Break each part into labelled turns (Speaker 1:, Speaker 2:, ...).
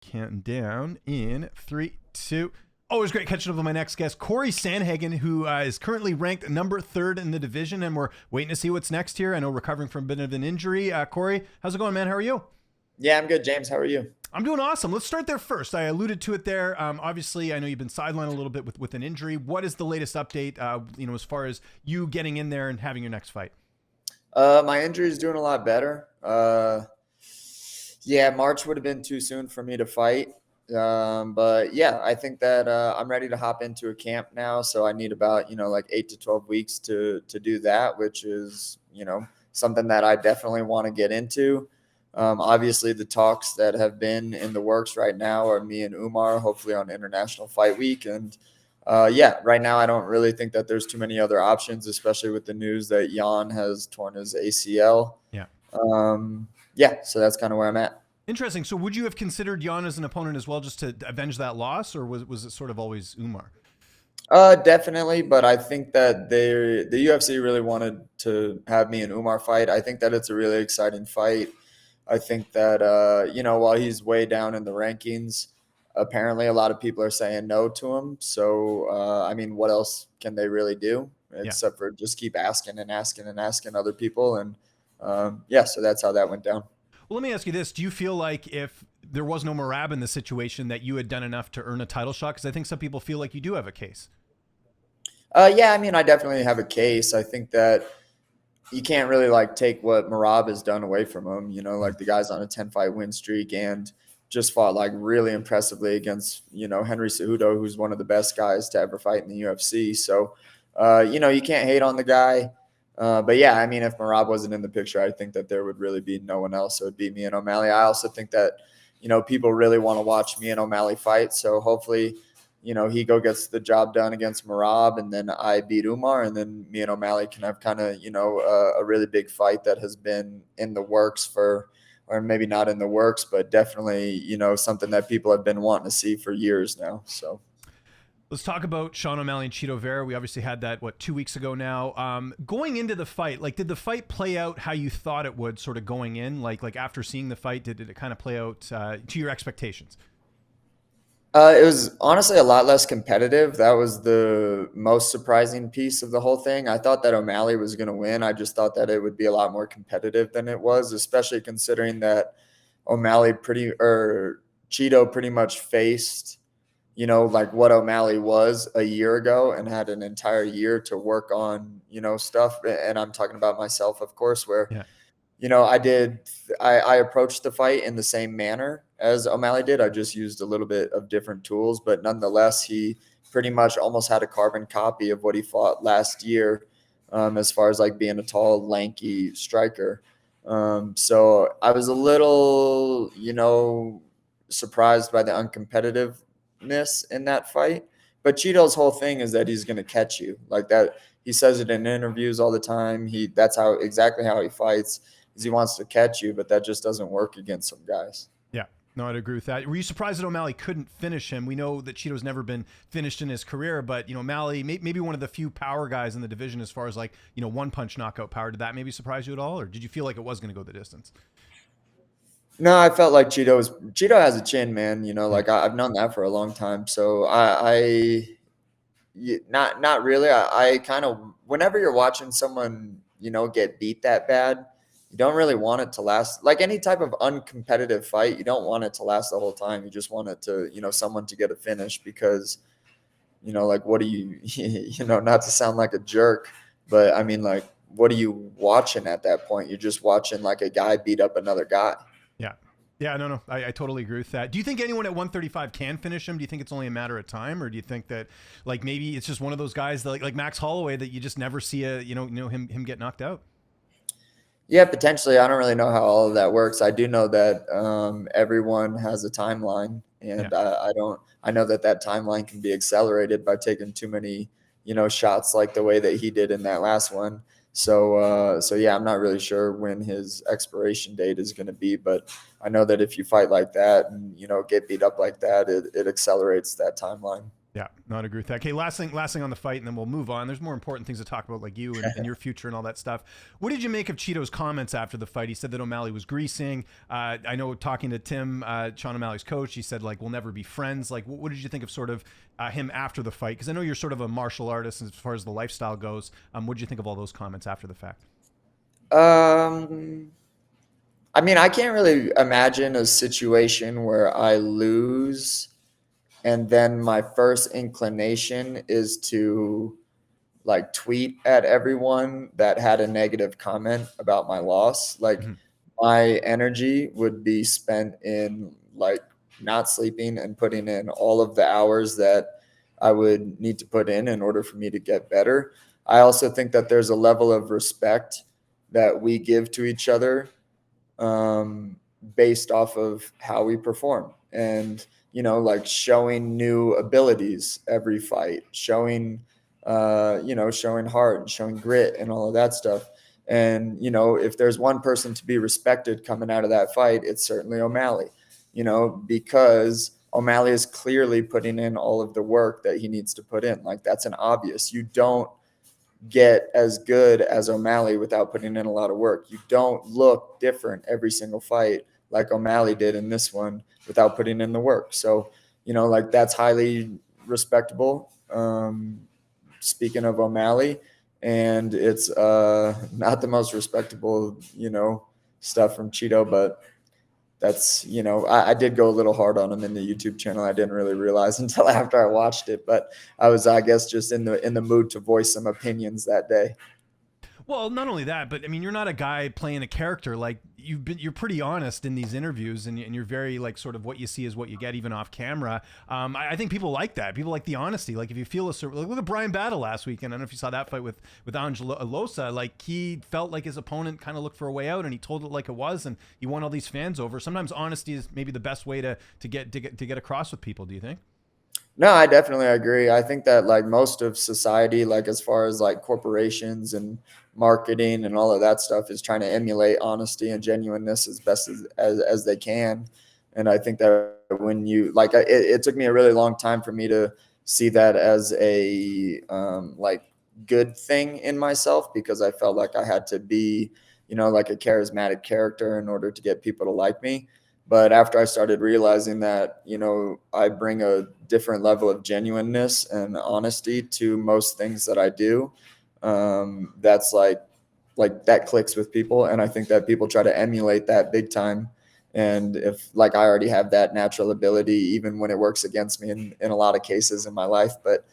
Speaker 1: counting down in 3, 2. Always great catching up with my next guest, Corey Sandhagen, who is currently ranked number 3rd in the division, and we're waiting to see what's next here. I know recovering from a bit of an injury. Corey, how's it going, man? How are you?
Speaker 2: Yeah, I'm good, James. How are you?
Speaker 1: I'm doing awesome. Let's start there first. I alluded to it there. Obviously, I know you've been sidelined a little bit with an injury. What is the latest update, as far as you getting in there and having your next fight?
Speaker 2: My injury is doing a lot better. Yeah, March would have been too soon for me to fight. But yeah, I think that I'm ready to hop into a camp now. So I need about, like 8 to 12 weeks to do that, which is, something that I definitely want to get into. Obviously, the talks that have been in the works right now are me and Umar, hopefully on International Fight Week. And yeah, right now I don't really think that there's too many other options, especially with the news that Jan has torn his ACL.
Speaker 1: Yeah.
Speaker 2: Yeah, so that's kind of where I'm at.
Speaker 1: Interesting. So would you have considered Jan as an opponent as well, just to avenge that loss, or was it sort of always Umar?
Speaker 2: Definitely, but I think that the UFC really wanted to have me and Umar fight. I think that it's a really exciting fight. I think that while he's way down in the rankings, apparently a lot of people are saying no to him. So I mean, what else can they really do except for just keep asking and asking and asking other people? And yeah, so that's how that went down.
Speaker 1: Well, let me ask you this. Do you feel like if there was no Merab in the situation that you had done enough to earn a title shot? Because I think some people feel like you do have a case.
Speaker 2: Yeah, I mean, I definitely have a case. I think that you can't really take what Merab has done away from him. Like the guy's on a 10-fight win streak and just fought really impressively against, Henry Cejudo, who's one of the best guys to ever fight in the UFC. So, you can't hate on the guy. But yeah, I mean, if Merab wasn't in the picture, I think that there would really be no one else. It would be me and O'Malley. I also think that, people really want to watch me and O'Malley fight. So hopefully, he gets the job done against Merab, and then I beat Umar, and then me and O'Malley can have kind of, a really big fight that has been in the works or maybe not in the works, but definitely, something that people have been wanting to see for years now. So.
Speaker 1: Let's talk about Sean O'Malley and Chito Vera. We obviously had that, 2 weeks ago now. Going into the fight, did the fight play out how you thought it would sort of going in? Like after seeing the fight, did it kind of play out to your expectations?
Speaker 2: It was honestly a lot less competitive. That was the most surprising piece of the whole thing. I thought that O'Malley was going to win. I just thought that it would be a lot more competitive than it was, especially considering that Chito pretty much faced what O'Malley was a year ago and had an entire year to work on, stuff. And I'm talking about myself, of course, where,
Speaker 1: Yeah.
Speaker 2: I approached the fight in the same manner as O'Malley did. I just used a little bit of different tools, but nonetheless, he pretty much almost had a carbon copy of what he fought last year, as far as being a tall, lanky striker. So I was a little, surprised by the uncompetitiveness in that fight. But Cheeto's whole thing is that he's going to catch you like that. He says it in interviews all the time. That's exactly how he fights. Is he wants to catch you, but that just doesn't work against some guys.
Speaker 1: Yeah. No, I'd agree with that. Were you surprised that O'Malley couldn't finish him? We know that Chito's never been finished in his career, but O'Malley, maybe one of the few power guys in the division as far as one punch knockout power. Did that maybe surprise you at all, or did you feel like it was going to go the distance?
Speaker 2: No, I felt like Cheeto has a chin, man. I've known that for a long time. So not really. I kind of, whenever you're watching someone, get beat that bad, you don't really want it to last. Like any type of uncompetitive fight, you don't want it to last the whole time. You just want it to, someone to get a finish because, what do you, not to sound like a jerk, but I mean, what are you watching at that point? You're just watching a guy beat up another guy.
Speaker 1: Yeah. Yeah, no. I totally agree with that. Do you think anyone at 135 can finish him? Do you think it's only a matter of time, or do you think that maybe it's just one of those guys that, like Max Holloway, that you just never see him get knocked out?
Speaker 2: Yeah, potentially. I don't really know how all of that works. I do know that everyone has a timeline, and
Speaker 1: Yeah.
Speaker 2: I know that timeline can be accelerated by taking too many, shots like the way that he did in that last one. So yeah, I'm not really sure when his expiration date is going to be, but I know that if you fight like that and get beat up like that, it accelerates that timeline.
Speaker 1: Yeah, not agree with that. Okay, last thing on the fight, and then we'll move on. There's more important things to talk about, like you and your future and all that stuff. What did you make of Cheeto's comments after the fight? He said that O'Malley was greasing. I know talking to Tim, Sean O'Malley's coach, he said like we'll never be friends. Like, what did you think of sort of him after the fight? Because I know you're sort of a martial artist as far as the lifestyle goes. What did you think of all those comments after the fact?
Speaker 2: I mean, I can't really imagine a situation where I lose and then my first inclination is to like tweet at everyone that had a negative comment about my loss. Like
Speaker 1: Mm-hmm.
Speaker 2: my energy would be spent in like not sleeping and putting in all of the hours that I would need to put in order for me to get better. I also think that there's a level of respect that we give to each other um, based off of how we perform. And, you know, like showing new abilities every fight, showing, showing heart and showing grit and all of that stuff. And, you know, if there's one person to be respected coming out of that fight, it's certainly O'Malley, you know, because O'Malley is clearly putting in all of the work that he needs to put in. Like that's an obvious. You don't get as good as O'Malley without putting in a lot of work. You don't look different every single fight like O'Malley did in this one without putting in the work. So, you know, like that's highly respectable. Speaking of O'Malley, and it's not the most respectable, you know, stuff from Cheeto, but that's, you know, I did go a little hard on him in the YouTube channel. I didn't really realize until after I watched it, but I was, I guess, just in the mood to voice some opinions that day.
Speaker 1: Well, not only that, but I mean, you're not a guy playing a character. Like you're pretty honest in these interviews, and you're very like sort of what you see is what you get, even off camera. I think people like that. People like the honesty. Like if you feel a certain, like look at Brian Battle last weekend. I don't know if you saw that fight with Angelo Alosa. Like he felt like his opponent kind of looked for a way out, and he told it like it was, and he won all these fans over. Sometimes honesty is maybe the best way to get across with people. Do you think?
Speaker 2: No, I definitely agree. I think that like most of society, like as far as like corporations and marketing and all of that stuff, is trying to emulate honesty and genuineness as best as they can. And I think that when you like, it took me a really long time for me to see that as a like good thing in myself because I felt like I had to be, you know, like a charismatic character in order to get people to like me. But after I started realizing that, you know, I bring a different level of genuineness and honesty to most things that I do, that's like that clicks with people. And I think that people try to emulate that big time. And if like I already have that natural ability, even when it works against me in a lot of cases in my life, but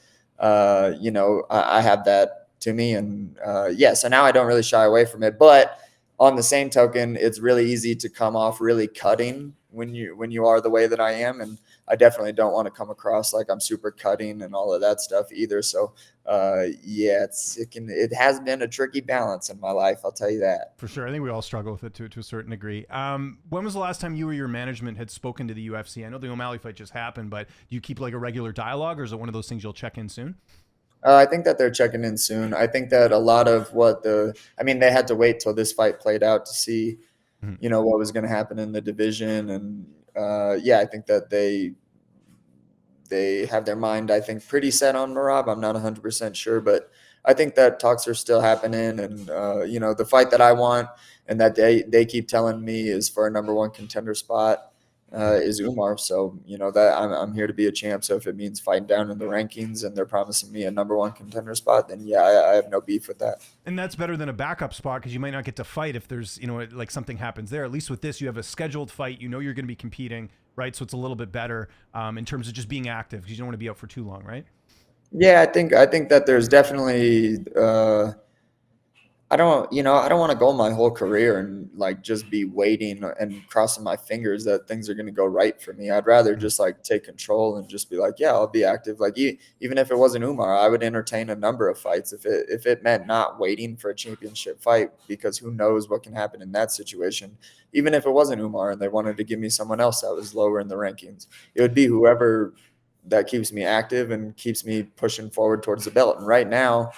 Speaker 2: you know, I have that to me. And yeah, so now I don't really shy away from it. But on the same token, it's really easy to come off really cutting when you are the way that I am, and I definitely don't want to come across like I'm super cutting and all of that stuff either. So, yeah, it has been a tricky balance in my life. I'll tell you that.
Speaker 1: For sure. I think we all struggle with it to a certain degree. When was the last time you or your management had spoken to the UFC? I know the O'Malley fight just happened, but do you keep like a regular dialogue, or is it one of those things you'll check in soon?
Speaker 2: I think that they're checking in soon. I think that a lot of I mean, they had to wait till this fight played out to see,
Speaker 1: Mhm.
Speaker 2: you know, what was going to happen in the division. And yeah, I think that they have their mind, I think, pretty set on Marab. I'm not 100% sure, but I think that talks are still happening. And, you know, the fight that I want and that they keep telling me is for a number one contender spot is Umar. So, you know, that I'm here to be a champ. So if it means fighting down in the rankings and they're promising me a number one contender spot, then yeah, I have no beef with that.
Speaker 1: And that's better than a backup spot because you might not get to fight if there's, you know, like something happens there. At least with this, you have a scheduled fight. You know you're going to be competing, right? So it's a little bit better in terms of just being active because you don't want to be out for too long, right?
Speaker 2: Yeah, I think that there's definitely I don't want to go my whole career and like just be waiting and crossing my fingers that things are going to go right for me. I'd rather
Speaker 1: Mhm.
Speaker 2: just like take control and just be like, yeah, I'll be active. Like even if it wasn't Umar, I would entertain a number of fights if it meant not waiting for a championship fight because who knows what can happen in that situation. Even if it wasn't Umar and they wanted to give me someone else that was lower in the rankings, it would be whoever that keeps me active and keeps me pushing forward towards the belt. And right now,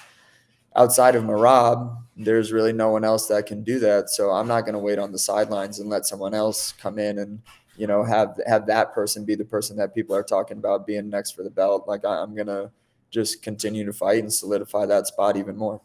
Speaker 2: outside of Marab, there's really no one else that can do that. So I'm not going to wait on the sidelines and let someone else come in and, have that person be the person that people are talking about being next for the belt. Like I'm gonna just continue to fight and solidify that spot even more.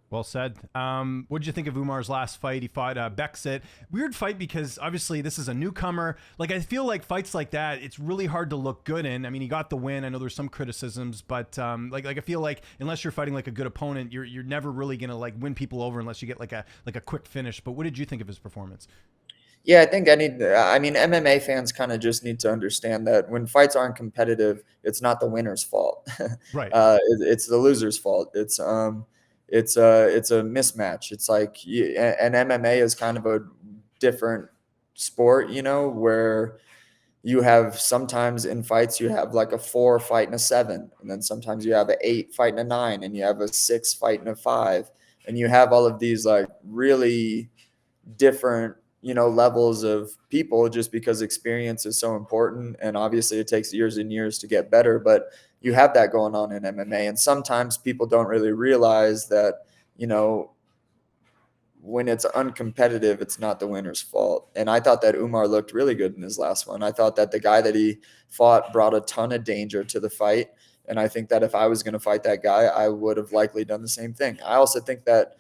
Speaker 1: Well said. What did you think of Umar's last fight? He fought Beksit. Weird fight because obviously this is a newcomer. Like I feel like fights like that, it's really hard to look good in. I mean, he got the win. I know there's some criticisms, but like I feel like unless you're fighting like a good opponent, you're never really gonna like win people over unless you get like a quick finish. But what did you think of his performance?
Speaker 2: Yeah, I think MMA fans kind of just need to understand that when fights aren't competitive, it's not the winner's fault.
Speaker 1: Right.
Speaker 2: It's the loser's fault. It's a mismatch. It's like and MMA is kind of a different sport, where you have sometimes in fights you have like a 4 fighting a 7, and then sometimes you have an 8 fighting a 9, and you have a 6 fighting a 5, and you have all of these like really different levels of people, just because experience is so important, and obviously it takes years and years to get better, but you have that going on in MMA, and sometimes people don't really realize that when it's uncompetitive, it's not the winner's fault. And I thought that Umar looked really good in his last one. I thought that the guy that he fought brought a ton of danger to the fight, and I think that if I was going to fight that guy, I would have likely done the same thing. I also think that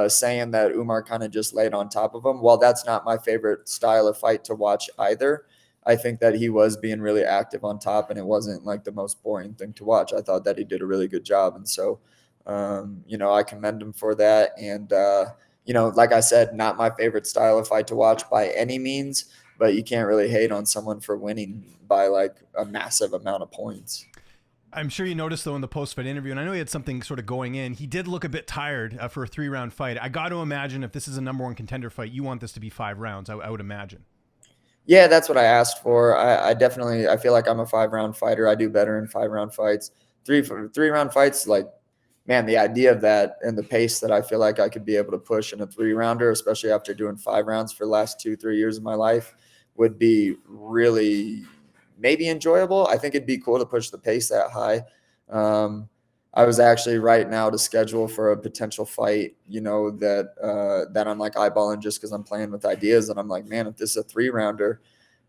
Speaker 2: saying that Umar kind of just laid on top of him, while that's not my favorite style of fight to watch either, I think that he was being really active on top, and it wasn't like the most boring thing to watch. I thought that he did a really good job. And so, I commend him for that. And, like I said, not my favorite style of fight to watch by any means, but you can't really hate on someone for winning by like a massive amount of points.
Speaker 1: I'm sure you noticed, though, in the post-fight interview, and I know he had something sort of going in, he did look a bit tired for a 3-round fight. I got to imagine if this is a number one contender fight, you want this to be 5 rounds, I would imagine.
Speaker 2: Yeah, that's what I asked for. I definitely, I feel like I'm a 5-round fighter. I do better in 5-round fights. 3-round fights, like, man, the idea of that and the pace that I feel like I could be able to push in a 3-rounder, especially after doing 5 rounds for the last 2-3 years of my life, would be really maybe enjoyable. I think it'd be cool to push the pace that high. I was actually right now to schedule for a potential fight, that I'm like eyeballing just because I'm playing with ideas. And I'm like, man, if this is a 3-rounder,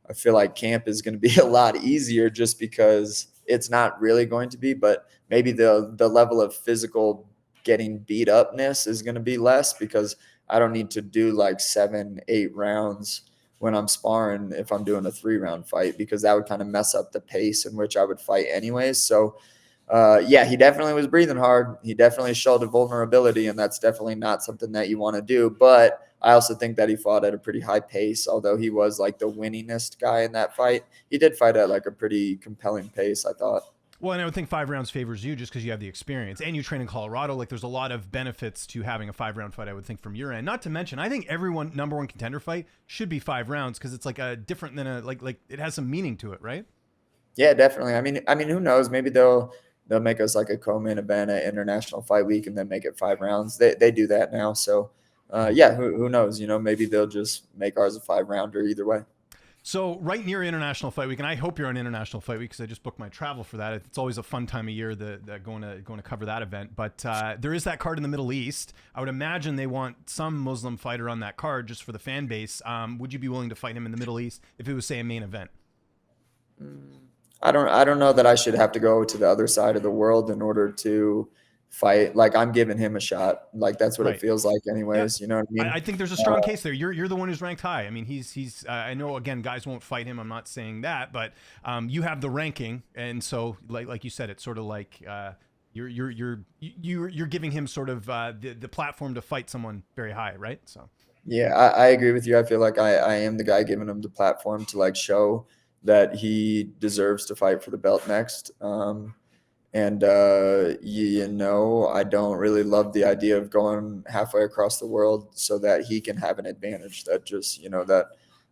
Speaker 2: I feel like camp is going to be a lot easier just because it's not really going to be, but maybe the level of physical getting beat upness is going to be less, because I don't need to do like 7-8 rounds when I'm sparring if I'm doing a 3-round fight, because that would kind of mess up the pace in which I would fight anyways. So yeah, he definitely was breathing hard. He definitely showed a vulnerability, and that's definitely not something that you want to do. But I also think that he fought at a pretty high pace, although he was like the winningest guy in that fight. He did fight at like a pretty compelling pace, I thought.
Speaker 1: Well, and I would think 5 rounds favors you just because you have the experience and you train in Colorado. Like, there's a lot of benefits to having a 5-round fight, I would think, from your end. Not to mention, I think everyone number one contender fight should be 5 rounds because it's like a different than a like it has some meaning to it, right?
Speaker 2: Yeah, definitely. I mean, who knows? Maybe they'll make us like a co-main event at International Fight Week and then make it 5 rounds. They do that now, so yeah, who knows? Maybe they'll just make ours a 5-rounder either way.
Speaker 1: So right near International Fight Week, and I hope you're on International Fight Week because I just booked my travel for that. It's always a fun time of year going to cover that event. But there is that card in the Middle East. I would imagine they want some Muslim fighter on that card just for the fan base. Would you be willing to fight him in the Middle East if it was, say, a main event?
Speaker 2: I don't know that I should have to go to the other side of the world in order to fight. Like, I'm giving him a shot. Like, that's what
Speaker 1: Right.
Speaker 2: it feels like anyways.
Speaker 1: Yeah.
Speaker 2: You know what I mean?
Speaker 1: I think there's a strong case there. You're the one who's ranked high. I mean, he's. I know, again, guys won't fight him. I'm not saying that, but you have the ranking, and so like you said, it's sort of like you're giving him sort of the platform to fight someone very high, right? So.
Speaker 2: Yeah, I agree with you. I feel like I am the guy giving him the platform to like show that he deserves to fight for the belt next. And I don't really love the idea of going halfway across the world so that he can have an advantage. That just,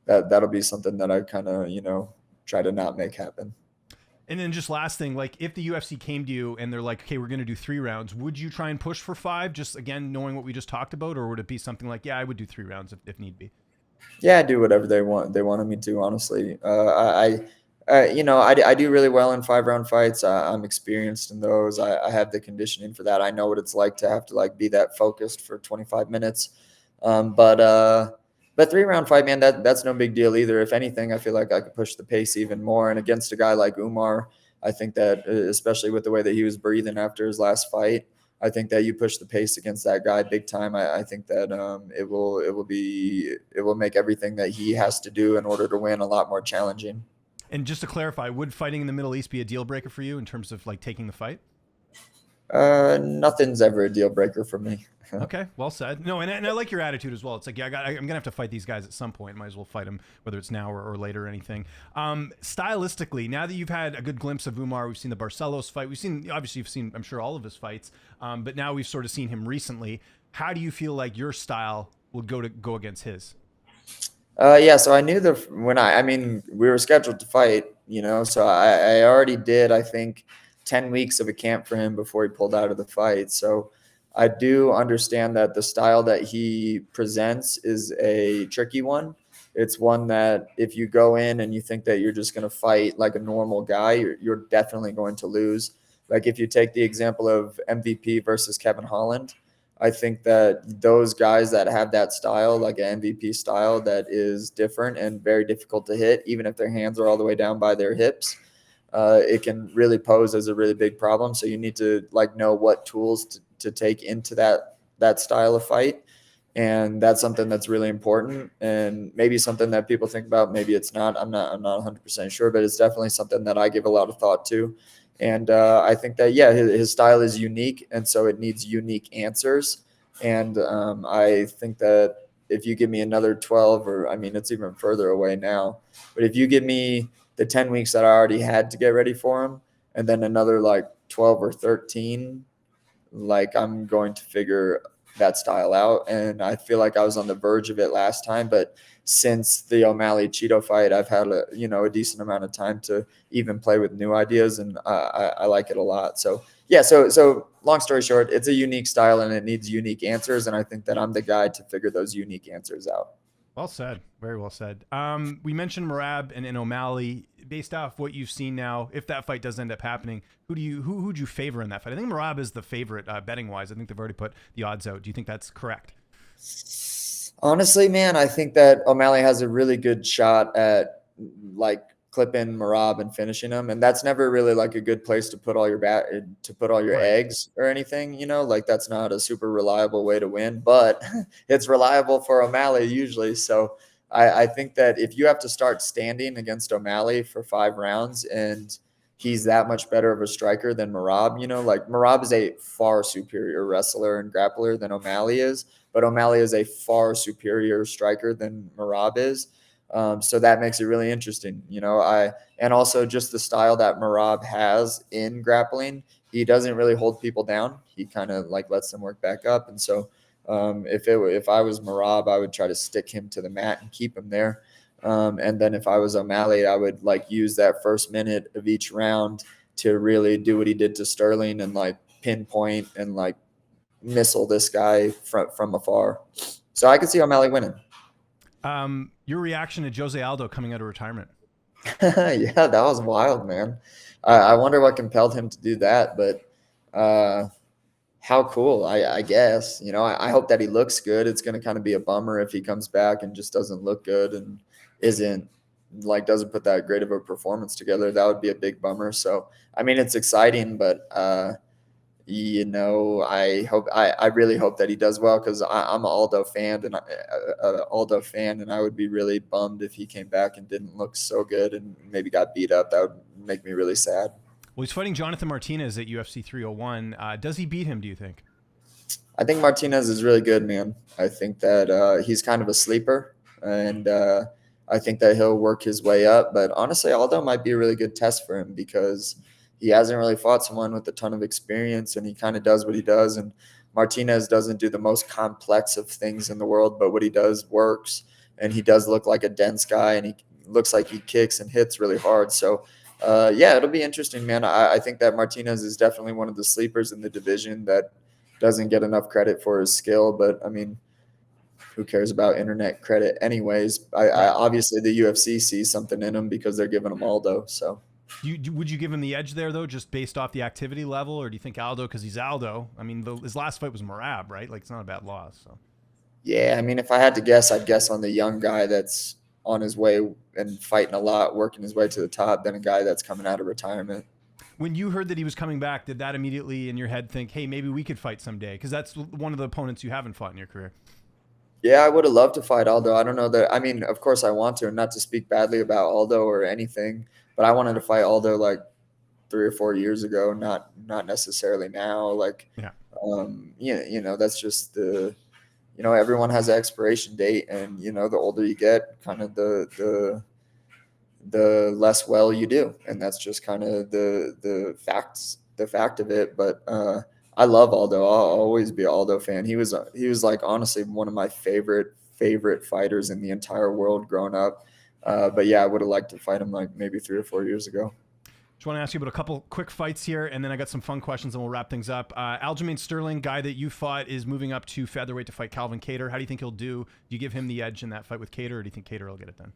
Speaker 2: that'll be something that I kind of, try to not make happen.
Speaker 1: And then just last thing, like if the UFC came to you and they're like, okay, we're going to do 3 rounds, would you try and push for 5? Just again, knowing what we just talked about, or would it be something like, yeah, I would do 3 rounds if need be?
Speaker 2: Yeah, I do whatever they wanted me to, honestly. I do really well in 5-round fights. I'm experienced in those. I have the conditioning for that. I know what it's like to have to like be that focused for 25 minutes. But But 3 round fight, man, that's no big deal either. If anything, I feel like I could push the pace even more. And against a guy like Umar, I think that especially with the way that he was breathing after his last fight, I think that you push the pace against that guy big time. I think that it will make everything that he has to do in order to win a lot more challenging.
Speaker 1: And just to clarify, would fighting in the Middle East be a deal breaker for you in terms of like taking the fight?
Speaker 2: Nothing's ever a deal breaker for me.
Speaker 1: Okay, well said. No, and I like your attitude as well. It's like, yeah, I'm gonna have to fight these guys at some point. Might as well fight them, whether it's now or later or anything. Stylistically, now that you've had a good glimpse of Umar, we've seen the Barcelos fight. We've seen, obviously, you've seen, I'm sure, all of his fights. But now we've sort of seen him recently. How do you feel like your style will go against his?
Speaker 2: Yeah, so I knew I mean, we were scheduled to fight, so I already did, I think, 10 weeks of a camp for him before he pulled out of the fight. So I do understand that the style that he presents is a tricky one. It's one that if you go in and you think that you're just going to fight like a normal guy, you're definitely going to lose. Like if you take the example of MVP versus Kevin Holland, I think that those guys that have that style, like an MVP style that is different and very difficult to hit, even if their hands are all the way down by their hips, it can really pose as a really big problem. So you need to like know what tools to take into that style of fight. And that's something that's really important and maybe something that people think about. Maybe it's not. I'm not 100% sure, but it's definitely something that I give a lot of thought to. And I think that, yeah, his style is unique. And so it needs unique answers. And I think that if you give me another 12, or I mean, it's even further away now, but if you give me the 10 weeks that I already had to get ready for him, and then another like 12 or 13, like I'm going to figure that style out. And I feel like I was on the verge of it last time, but since the O'Malley Cheeto fight, I've had a decent amount of time to even play with new ideas, and I like it a lot. So yeah, so long story short, it's a unique style and it needs unique answers, and I think that I'm the guy to figure those unique answers out.
Speaker 1: Well said. Very well said. We mentioned Merab and O'Malley. Based off what you've seen now, if that fight does end up happening, who'd you favor in that fight? I think Merab is the favorite betting wise. I think they've already put the odds out. Do you think that's correct?
Speaker 2: Honestly, man, I think that O'Malley has a really good shot at like clipping Merab and finishing him, and that's never really like a good place to put all your
Speaker 1: Right.
Speaker 2: eggs or anything. Like that's not a super reliable way to win, but it's reliable for O'Malley usually. So I think that if you have to start standing against O'Malley for 5 rounds and he's that much better of a striker than Merab, like Merab is a far superior wrestler and grappler than O'Malley is, but O'Malley is a far superior striker than Merab is. So that makes it really interesting, and also just the style that Merab has in grappling. He doesn't really hold people down. He kind of like lets them work back up. And so if I was Merab, I would try to stick him to the mat and keep him there. And then if I was O'Malley, I would like use that first minute of each round to really do what he did to Sterling and like pinpoint and like missile this guy from afar. So I could see O'Malley winning.
Speaker 1: Your reaction to Jose Aldo coming out of retirement?
Speaker 2: Yeah, that was wild, man. I wonder what compelled him to do that, but how cool, I guess. I hope that he looks good. It's going to kind of be a bummer if he comes back and just doesn't look good and isn't doesn't put that great of a performance together. That would be a big bummer. So, I mean, it's exciting, but I really hope that he does well because I'm an Aldo fan and I would be really bummed if he came back and didn't look so good and maybe got beat up. That would make me really sad.
Speaker 1: Well, he's fighting Jonathan Martinez at UFC 301. Does he beat him, do you think?
Speaker 2: I think Martinez is really good, man. I think that he's kind of a sleeper, and I think that he'll work his way up. But honestly, Aldo might be a really good test for him because he hasn't really fought someone with a ton of experience, and he kind of does what he does. And Martinez doesn't do the most complex of things in the world, but what he does works. And he does look like a dense guy, and he looks like he kicks and hits really hard. So, yeah, it'll be interesting, man. I think that Martinez is definitely one of the sleepers in the division that doesn't get enough credit for his skill. But I mean, who cares about internet credit anyways? I
Speaker 1: Right.
Speaker 2: obviously the UFC sees something in him because they're giving him Aldo. So
Speaker 1: Would you give him the edge there, though, just based off the activity level? Or do you think Aldo, because he's Aldo? I mean, his last fight was Merab, right? Like, it's not a bad loss. So.
Speaker 2: Yeah, I mean, if I had to guess, I'd guess on the young guy that's on his way and fighting a lot, working his way to the top, than a guy that's coming out of retirement.
Speaker 1: When you heard that he was coming back, did that immediately in your head think, hey, maybe we could fight someday? Because that's one of the opponents you haven't fought in your career.
Speaker 2: Yeah, I would have loved to fight Aldo. I don't know that. I mean, of course, I want to, and not to speak badly about Aldo or anything, but I wanted to fight Aldo like 3 or 4 years ago, not necessarily now. Like,
Speaker 1: Yeah.
Speaker 2: that's just everyone has an expiration date, and the older you get, kind of the less well you do, and that's just kind of the fact of it. But I love Aldo. I'll always be an Aldo fan. He was like honestly one of my favorite fighters in the entire world growing up. But yeah, I would have liked to fight him like maybe 3 or 4 years ago.
Speaker 1: Just want to ask you about a couple quick fights here, and then I got some fun questions, and we'll wrap things up. Aljamain Sterling, guy that you fought, is moving up to featherweight to fight Calvin Kattar. How do you think he'll do? Do you give him the edge in that fight with Kattar, or do you think Kattar will get it done?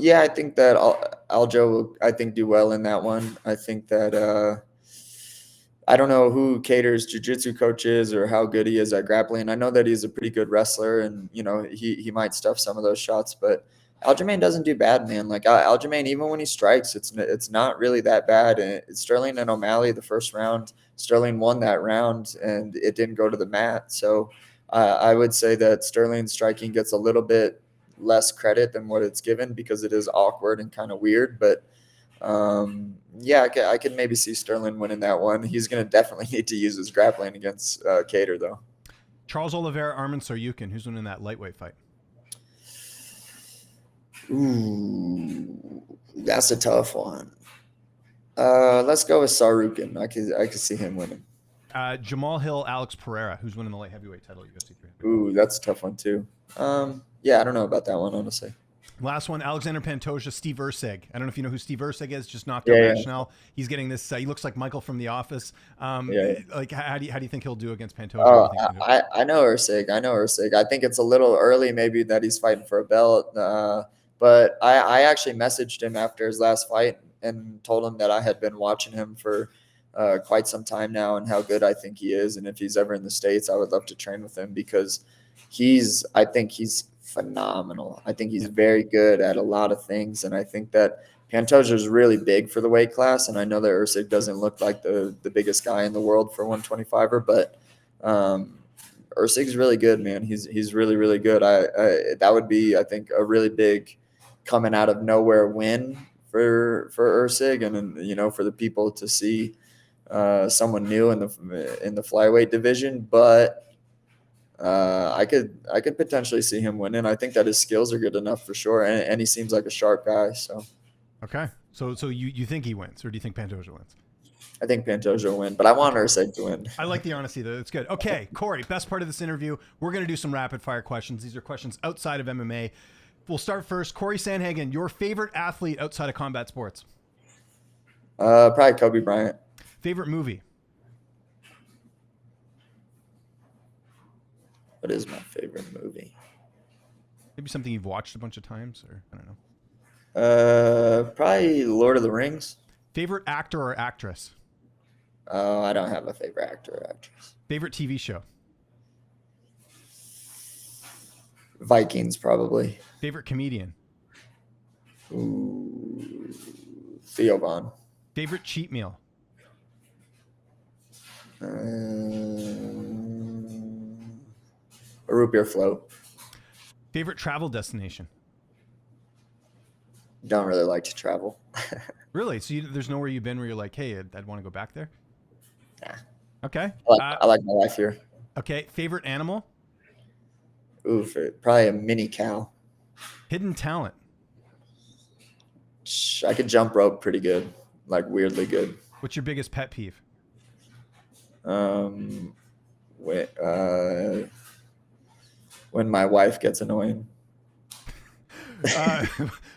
Speaker 2: Yeah, I think that Aljo will, I think, do well in that one. I think that I don't know who Cater's jiu-jitsu coach is or how good he is at grappling. I know that he's a pretty good wrestler, and he might stuff some of those shots, but Aljamain doesn't do bad, man. Like Aljamain, even when he strikes, it's not really that bad. And Sterling and O'Malley, the first round, Sterling won that round, and it didn't go to the mat. So I would say that Sterling's striking gets a little bit less credit than what it's given because it is awkward and kind of weird. But yeah, I could maybe see Sterling winning that one. He's going to definitely need to use his grappling against Kattar, though.
Speaker 1: Charles Oliveira, Arman Tsarukyan, who's winning that lightweight fight?
Speaker 2: Ooh, that's a tough one. Let's go with Tsarukyan. I could see him winning.
Speaker 1: Jamal Hill, Alex Pereira, who's winning the light heavyweight title at UFC 300.
Speaker 2: Ooh, that's a tough one too. Yeah, I don't know about that one, honestly.
Speaker 1: Last one, Alexander Pantoja, Steve Erceg. I don't know if you know who Steve Erceg is. Just knocked out Matt Schnell. He's getting this. He looks like Michael from The Office. Like, how do you think he'll do against Pantoja?
Speaker 2: I know Erceg. I think it's a little early, maybe, that he's fighting for a belt. But I actually messaged him after his last fight and told him that I had been watching him for quite some time now and how good I think he is. And if he's ever in the States, I would love to train with him because I think he's phenomenal. I think he's very good at a lot of things. And I think that Pantoja is really big for the weight class. And I know that Erceg doesn't look like the biggest guy in the world for 125er, but Erceg's really good, man. He's really, really good. That would be, I think, a really big coming out of nowhere win for Erceg, and for the people to see someone new in the flyweight division. But I could potentially see him winning. I think that his skills are good enough for sure, and he seems like a sharp guy. So
Speaker 1: okay, so you think he wins, or do you think Pantoja wins?
Speaker 2: I think Pantoja will win, but I want Erceg to win.
Speaker 1: I like the honesty, though. It's good. Okay, Corey, best part of this interview, we're going to do some rapid fire questions. These are questions outside of MMA. We'll start first. Corey Sandhagen, your favorite athlete outside of combat sports?
Speaker 2: Probably Kobe Bryant.
Speaker 1: Favorite movie?
Speaker 2: What is my favorite movie?
Speaker 1: Maybe something you've watched a bunch of times, or I don't know.
Speaker 2: Probably Lord of the Rings.
Speaker 1: Favorite actor or actress?
Speaker 2: Oh, I don't have a favorite actor or actress.
Speaker 1: Favorite TV show?
Speaker 2: Vikings, probably.
Speaker 1: Favorite comedian?
Speaker 2: Ooh, Theo Von.
Speaker 1: Favorite cheat meal?
Speaker 2: A root beer float.
Speaker 1: Favorite travel destination?
Speaker 2: Don't really like to travel.
Speaker 1: Really? So there's nowhere you've been where you're like, hey, I'd want to go back there?
Speaker 2: Nah.
Speaker 1: Okay.
Speaker 2: I like my life here.
Speaker 1: Okay. Favorite animal?
Speaker 2: Ooh, probably a mini cow.
Speaker 1: Hidden talent?
Speaker 2: I could jump rope pretty good, like weirdly good.
Speaker 1: What's your biggest pet peeve?
Speaker 2: When my wife gets annoying.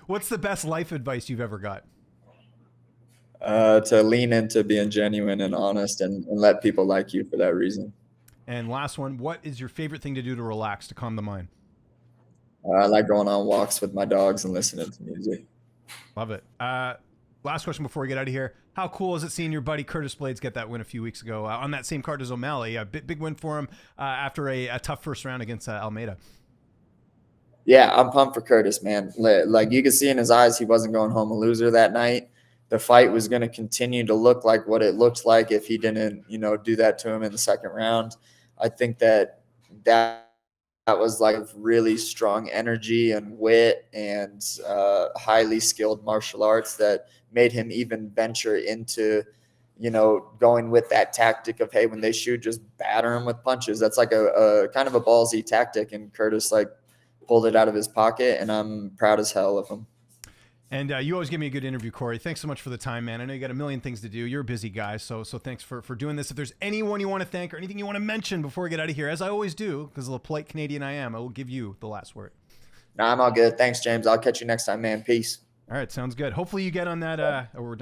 Speaker 1: What's the best life advice you've ever got?
Speaker 2: To lean into being genuine and honest and let people like you for that reason.
Speaker 1: And last one, what is your favorite thing to do to relax, to calm the mind?
Speaker 2: I like going on walks with my dogs and listening to music.
Speaker 1: Love it. Last question before we get out of here. How cool is it seeing your buddy Curtis Blades get that win a few weeks ago on that same card as O'Malley? A big win for him after a tough first round against Almeida.
Speaker 2: Yeah, I'm pumped for Curtis, man. Like you could see in his eyes, he wasn't going home a loser that night. The fight was going to continue to look like what it looked like if he didn't, do that to him in the second round. I think that was like really strong energy and wit and highly skilled martial arts that made him even venture into, going with that tactic of, hey, when they shoot, just batter them with punches. That's like a kind of a ballsy tactic. And Curtis pulled it out of his pocket, and I'm proud as hell of him.
Speaker 1: And you always give me a good interview, Corey. Thanks so much for the time, man. I know you got a million things to do. You're a busy guy, so thanks for doing this. If there's anyone you want to thank or anything you want to mention before we get out of here, as I always do, because of the polite Canadian I am, I will give you the last word.
Speaker 2: No, I'm all good. Thanks, James. I'll catch you next time, man. Peace.
Speaker 1: All right, sounds good. Hopefully you get on that. We're done.